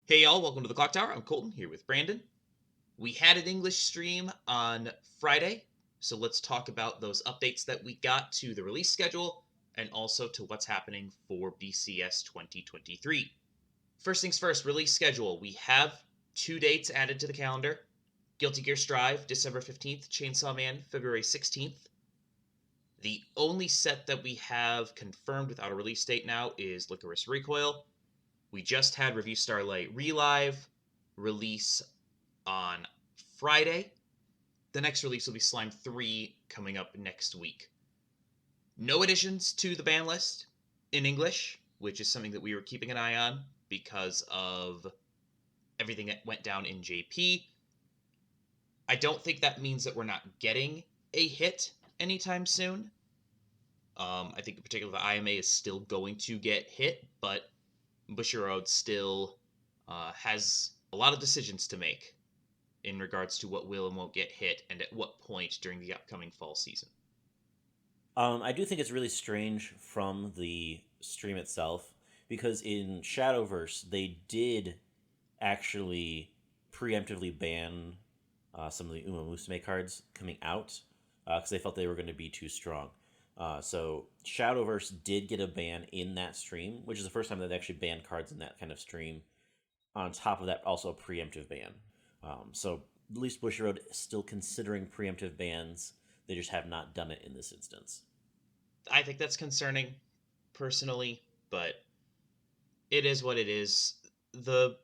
Hey y'all, welcome to the Clock Tower. I'm Colton here with Brandon. We had an English stream on Friday, so let's talk about those updates that we got to the release schedule and also to what's happening for BCS 2023. First things first, release schedule. We have two dates added to the calendar. Guilty Gear Strive, December 15th, Chainsaw Man, February 16th. The only set that we have confirmed without a release date now is Licorice Recoil. We just had Review Starlight Relive release on Friday. The next release will be Slime 3 coming up next week. No additions to the ban list in English, which is something that we were keeping an eye on because of everything that went down in JP. I don't think that means that we're not getting a hit anytime soon. I think in particular the IMA is still going to get hit, but Bushiroad still has a lot of decisions to make in regards to what will and won't get hit and at what point during the upcoming fall season. I do think it's really strange from the stream itself because in Shadowverse they did actually preemptively ban some of the Uma Musume cards coming out because they felt they were going to be too strong. So Shadowverse did get a ban in that stream, which is the first time that they actually banned cards in that kind of stream. On top of that, also a preemptive ban. So at least Bushiroad is still considering preemptive bans. They just have not done it in this instance. I think that's concerning, personally, but it is what it is. The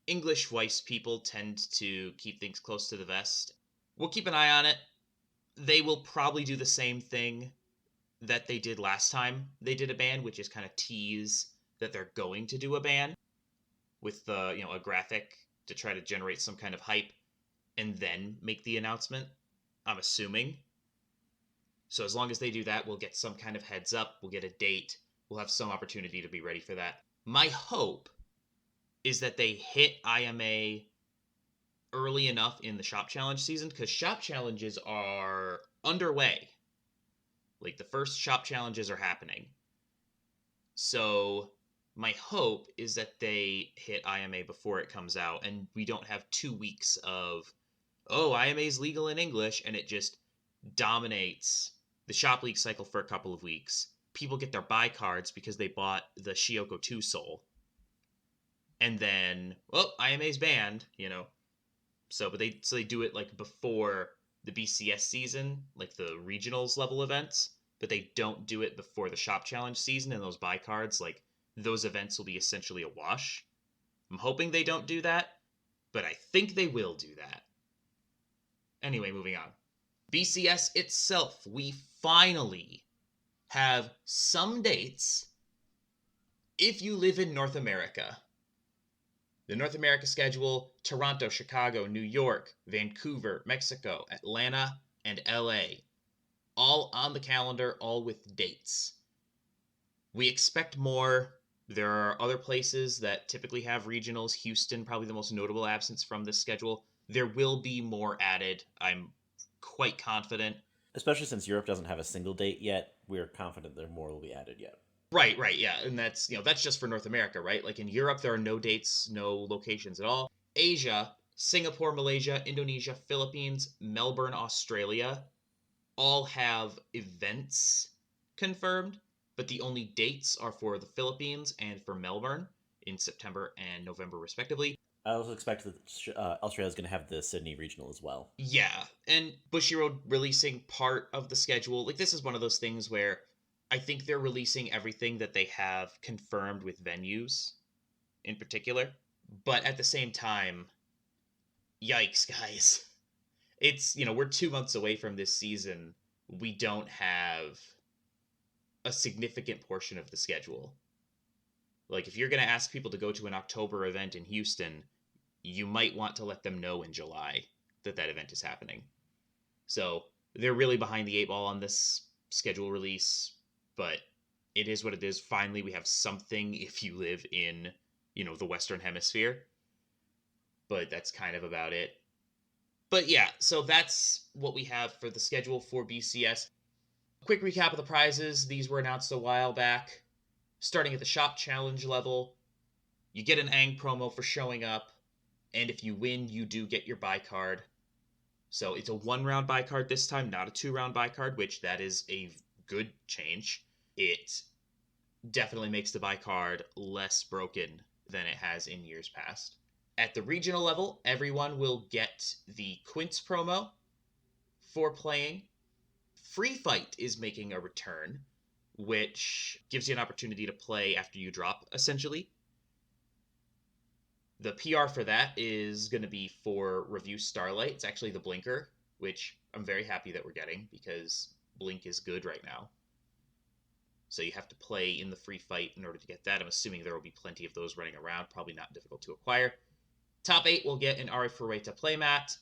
English Weiss people tend to keep things close to the vest. We'll keep an eye on it. They will probably do the same thing that they did last time they did a ban, which is kind of tease that they're going to do a ban with a graphic to try to generate some kind of hype and then make the announcement, I'm assuming. So as long as they do that, we'll get some kind of heads up, we'll get a date, we'll have some opportunity to be ready for that. My hope is that they hit IMA early enough in the shop challenge season, because shop challenges are underway. Like, the first shop challenges are happening. So my hope is that they hit IMA before it comes out, and we don't have 2 weeks of, oh, IMA is legal in English, and it just dominates the shop league cycle for a couple of weeks. People get their buy cards because they bought the Shioko 2 Soul. And then, well, IMA's banned, So they do it like before the BCS season, like the regionals level events, but they don't do it before the shop challenge season, and those buy cards, like, those events will be essentially a wash. I'm hoping they don't do that, but I think they will do that. Anyway, moving on. BCS itself, we finally have some dates if you live in North America. The North America schedule: Toronto, Chicago, New York, Vancouver, Mexico, Atlanta, and LA. All on the calendar, all with dates. We expect more. There are other places that typically have regionals. Houston, probably the most notable absence from this schedule. There will be more added. I'm quite confident. Especially since Europe doesn't have a single date yet, we're confident there more will be added yet. Right, yeah, and that's just for North America, right? Like, in Europe, there are no dates, no locations at all. Asia, Singapore, Malaysia, Indonesia, Philippines, Melbourne, Australia, all have events confirmed, but the only dates are for the Philippines and for Melbourne in September and November, respectively. I also expect that Australia is going to have the Sydney regional as well. Yeah, and Bushiroad releasing part of the schedule. Like, this is one of those things where I think they're releasing everything that they have confirmed with venues in particular. But at the same time, yikes, guys. It's, we're 2 months away from this season. We don't have a significant portion of the schedule. Like, if you're going to ask people to go to an October event in Houston, you might want to let them know in July that event is happening. So they're really behind the 8 ball on this schedule release, but it is what it is. Finally, we have something if you live in, the Western Hemisphere. But that's kind of about it. But yeah, so that's what we have for the schedule for BCS. Quick recap of the prizes. These were announced a while back. Starting at the shop challenge level, You get an Aang promo for showing up, and if you win, you do get your buy card. So it's a 1-round buy card this time, not a 2-round buy card, which that is a good change. It definitely makes the buy card less broken than it has in years past. At the regional level, everyone will get the Quince promo for playing. Free Fight is making a return, which gives you an opportunity to play after you drop, essentially. The PR for that is going to be for Review Starlight. It's actually the Blinker, which I'm very happy that we're getting because Blink is good right now. So you have to play in the free fight in order to get that. I'm assuming there will be plenty of those running around, probably not difficult to acquire. Top 8 will get an Ari Furueta playmat.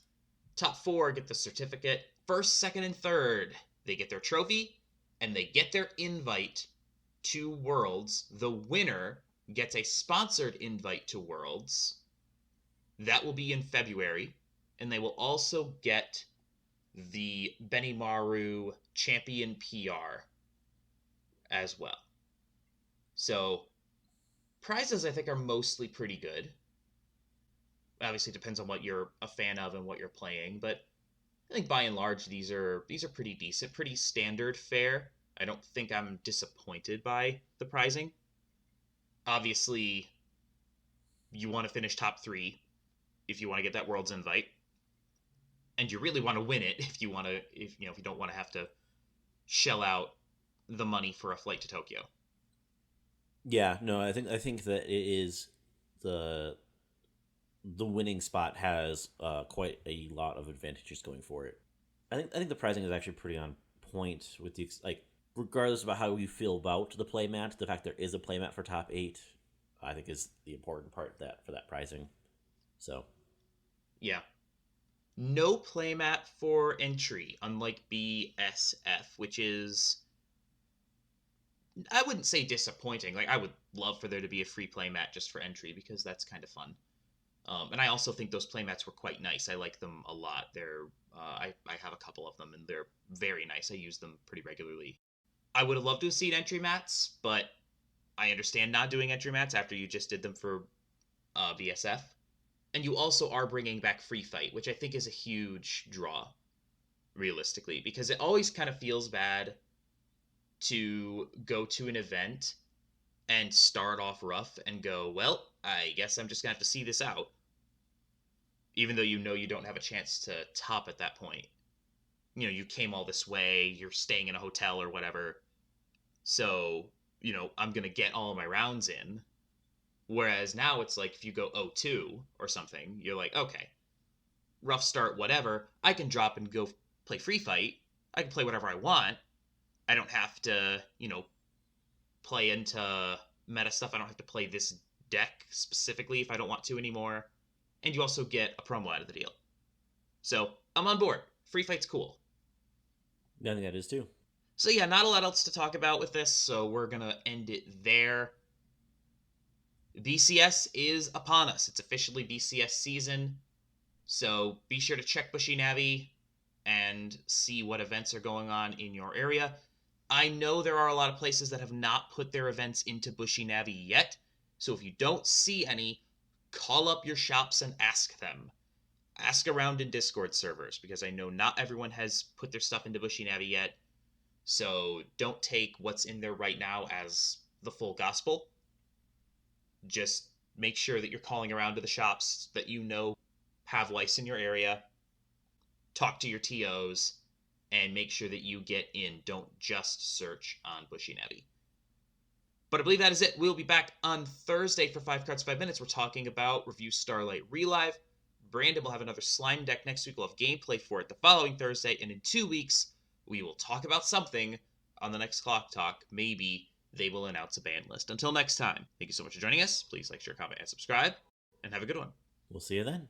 Top 4 get the certificate. First, second, and third, they get their trophy, and they get their invite to Worlds. The winner gets a sponsored invite to Worlds. That will be in February, and they will also get the Benimaru Champion PR as well. So, prizes I think are mostly pretty good. Obviously, it depends on what you're a fan of and what you're playing, but I think by and large these are pretty decent, pretty standard fare. I don't think I'm disappointed by the prizing. Obviously, you want to finish top 3 if you want to get that World's invite, and you really want to win it if you don't want to have to shell out the money for a flight to Tokyo. Yeah, no, I think that it is the winning spot has quite a lot of advantages going for it. I think the pricing is actually pretty on point with the regardless about how you feel about the playmat, the fact there is a playmat for top 8, I think is the important part for that pricing. So, yeah. No playmat for entry, unlike BSF, which is, I wouldn't say disappointing. Like, I would love for there to be a free playmat just for entry because that's kind of fun. And I also think those playmats were quite nice. I like them a lot. I have a couple of them, and they're very nice. I use them pretty regularly. I would have loved to have seen entry mats, but I understand not doing entry mats after you just did them for BSF. And you also are bringing back free fight, which I think is a huge draw, realistically, because it always kind of feels bad to go to an event and start off rough and go, well, I guess I'm just going to have to see this out. Even though you know you don't have a chance to top at that point. You know, you came all this way, you're staying in a hotel or whatever. So, I'm going to get all of my rounds in. Whereas now it's like if you go 0-2 or something, you're like, okay, rough start, whatever. I can drop and go play free fight. I can play whatever I want. I don't have to, play into meta stuff. I don't have to play this deck specifically if I don't want to anymore. And you also get a promo out of the deal. So I'm on board. Free fight's cool. I think that is too. So yeah, not a lot else to talk about with this, so we're going to end it there. BCS is upon us. It's officially BCS season. So be sure to check Bushy Navi and see what events are going on in your area. I know there are a lot of places that have not put their events into Bushy Navi yet. So if you don't see any, call up your shops and ask them. Ask around in Discord servers, because I know not everyone has put their stuff into Bushy Navi yet. So don't take what's in there right now as the full gospel. Just make sure that you're calling around to the shops that you know have Weiss in your area. Talk to your TOs, and make sure that you get in. Don't just search on Bushy Navi. But I believe that is it. We'll be back on Thursday for 5 Cards 5 Minutes. We're talking about Review Starlight Relive. Brandon will have another Slime deck next week. We'll have gameplay for it the following Thursday. And in 2 weeks, we will talk about something on the next Clock Talk. Maybe they will announce a ban list. Until next time, thank you so much for joining us. Please like, share, comment, and subscribe. And have a good one. We'll see you then.